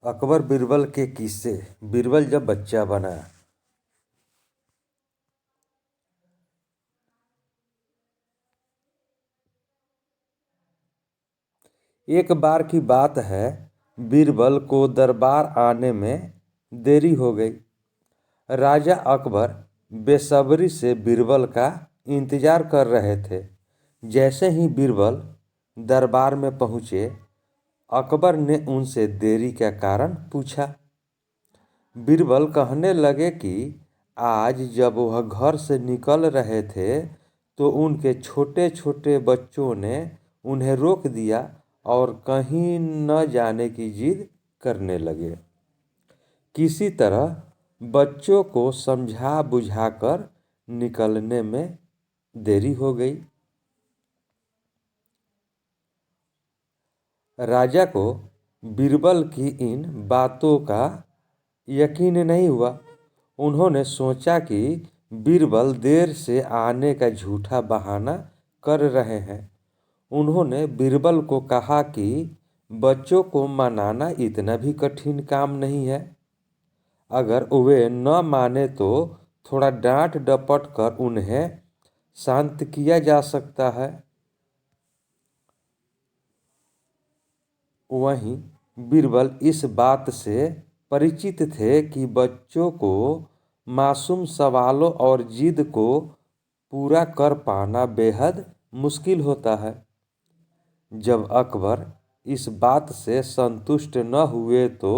अकबर बीरबल के किस्से। बीरबल जब बच्चा बना। एक बार की बात है, बीरबल को दरबार आने में देरी हो गई। राजा अकबर बेसब्री से बीरबल का इंतजार कर रहे थे। जैसे ही बीरबल दरबार में पहुंचे, अकबर ने उनसे देरी का कारण पूछा। बीरबल कहने लगे कि आज जब वह घर से निकल रहे थे तो उनके छोटे छोटे बच्चों ने उन्हें रोक दिया और कहीं न जाने की जिद करने लगे। किसी तरह बच्चों को समझा बुझाकर निकलने में देरी हो गई। राजा को बीरबल की इन बातों का यकीन नहीं हुआ। उन्होंने सोचा कि बीरबल देर से आने का झूठा बहाना कर रहे हैं। उन्होंने बीरबल को कहा कि बच्चों को मनाना इतना भी कठिन काम नहीं है। अगर वे न माने तो थोड़ा डांट डपट कर उन्हें शांत किया जा सकता है। वहीं बीरबल इस बात से परिचित थे कि बच्चों को मासूम सवालों और जिद को पूरा कर पाना बेहद मुश्किल होता है। जब अकबर इस बात से संतुष्ट न हुए तो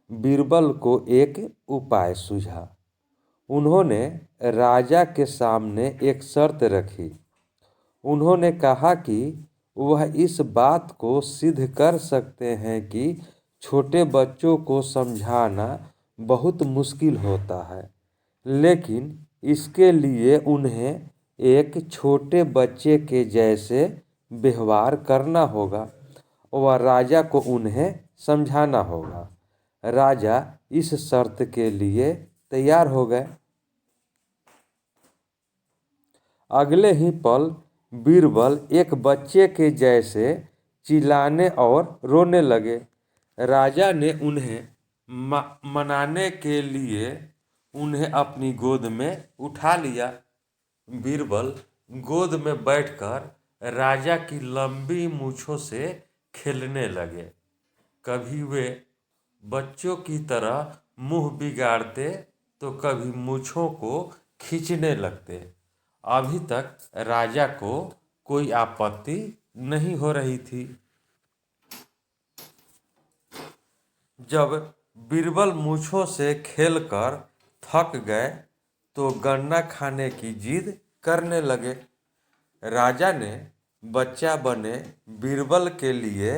बीरबल को एक उपाय सूझा। उन्होंने राजा के सामने एक शर्त रखी। उन्होंने कहा कि वह इस बात को सिद्ध कर सकते हैं कि छोटे बच्चों को समझाना बहुत मुश्किल होता है, लेकिन इसके लिए उन्हें एक छोटे बच्चे के जैसे व्यवहार करना होगा और राजा को उन्हें समझाना होगा। राजा इस शर्त के लिए तैयार हो गए। अगले ही पल बीरबल एक बच्चे के जैसे चिल्लाने और रोने लगे। राजा ने उन्हें मनाने के लिए उन्हें अपनी गोद में उठा लिया। बीरबल गोद में बैठकर राजा की लंबी मूंछों से खेलने लगे। कभी वे बच्चों की तरह मुंह बिगाड़ते तो कभी मूंछों को खींचने लगते। अभी तक राजा को कोई आपत्ति नहीं हो रही थी। जब बीरबल मूंछों से खेलकर थक गए तो गन्ना खाने की जिद करने लगे। राजा ने बच्चा बने बीरबल के लिए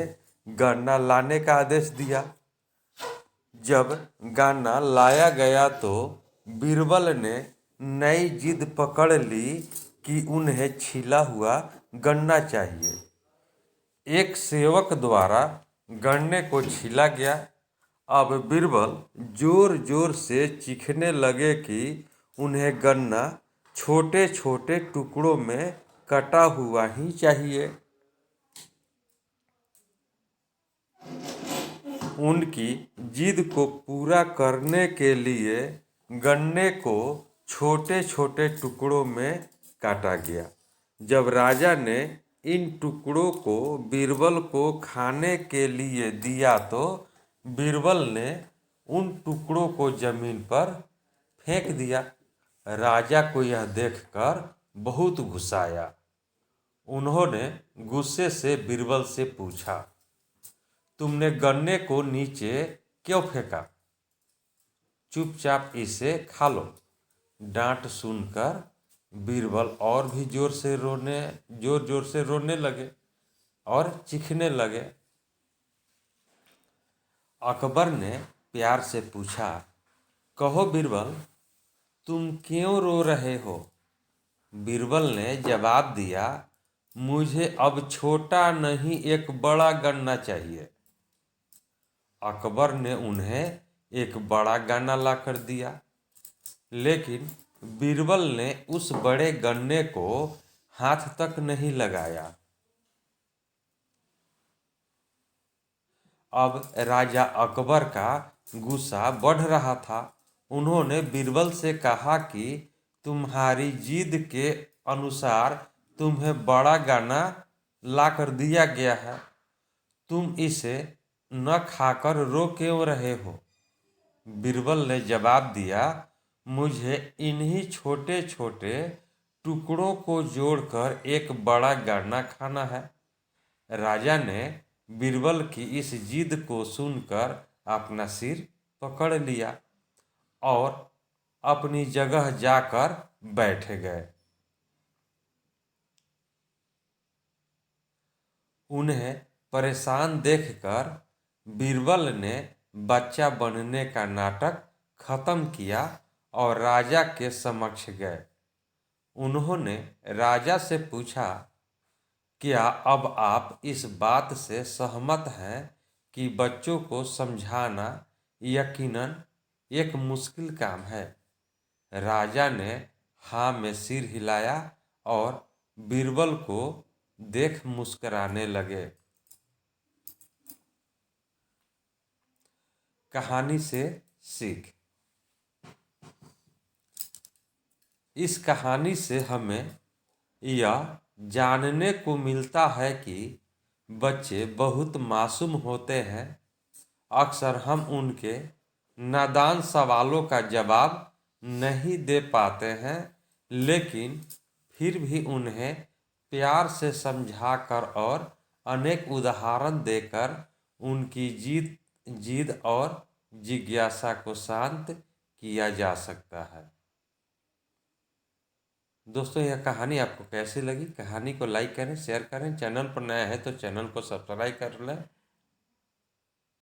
गन्ना लाने का आदेश दिया। जब गन्ना लाया गया तो बीरबल ने नई जिद पकड़ ली कि उन्हें छिला हुआ गन्ना चाहिए। एक सेवक द्वारा गन्ने को छीला गया। अब बीरबल जोर जोर से चीखने लगे कि उन्हें गन्ना छोटे छोटे टुकड़ों में कटा हुआ ही चाहिए। उनकी जिद को पूरा करने के लिए गन्ने को छोटे छोटे टुकड़ों में काटा गया। जब राजा ने इन टुकड़ों को बीरबल को खाने के लिए दिया तो बीरबल ने उन टुकड़ों को जमीन पर फेंक दिया। राजा को यह देखकर बहुत गुस्सा आया। उन्होंने गुस्से से बीरबल से पूछा, तुमने गन्ने को नीचे क्यों फेंका? चुपचाप इसे खा लो। डांट सुनकर बीरबल और भी जोर जोर से रोने लगे और चीखने लगे। अकबर ने प्यार से पूछा, कहो बीरबल, तुम क्यों रो रहे हो? बीरबल ने जवाब दिया, मुझे अब छोटा नहीं एक बड़ा गन्ना चाहिए। अकबर ने उन्हें एक बड़ा गन्ना लाकर दिया, लेकिन बीरबल ने उस बड़े गन्ने को हाथ तक नहीं लगाया। अब राजा अकबर का गुस्सा बढ़ रहा था। उन्होंने बीरबल से कहा कि तुम्हारी जिद के अनुसार तुम्हें बड़ा गाना ला कर दिया गया है, तुम इसे न खाकर रो क्यों रहे हो? बीरबल ने जवाब दिया, मुझे इन्हीं छोटे छोटे टुकड़ों को जोड़कर एक बड़ा गाना खाना है। राजा ने बीरबल की इस जिद को सुनकर अपना सिर पकड़ लिया और अपनी जगह जाकर बैठ गए। उन्हें परेशान देखकर बीरबल ने बच्चा बनने का नाटक खत्म किया और राजा के समक्ष गए। उन्होंने राजा से पूछा, क्या अब आप इस बात से सहमत हैं कि बच्चों को समझाना यकीनन एक मुश्किल काम है? राजा ने हाँ में सिर हिलाया और बीरबल को देख मुस्कराने लगे। कहानी से सीख। इस कहानी से हमें यह जानने को मिलता है कि बच्चे बहुत मासूम होते हैं। अक्सर हम उनके नादान सवालों का जवाब नहीं दे पाते हैं, लेकिन फिर भी उन्हें प्यार से समझाकर और अनेक उदाहरण देकर उनकी जिद और जिज्ञासा को शांत किया जा सकता है। दोस्तों, यह कहानी आपको कैसी लगी? कहानी को लाइक करें, शेयर करें। चैनल पर नया है तो चैनल को सब्सक्राइब कर लें।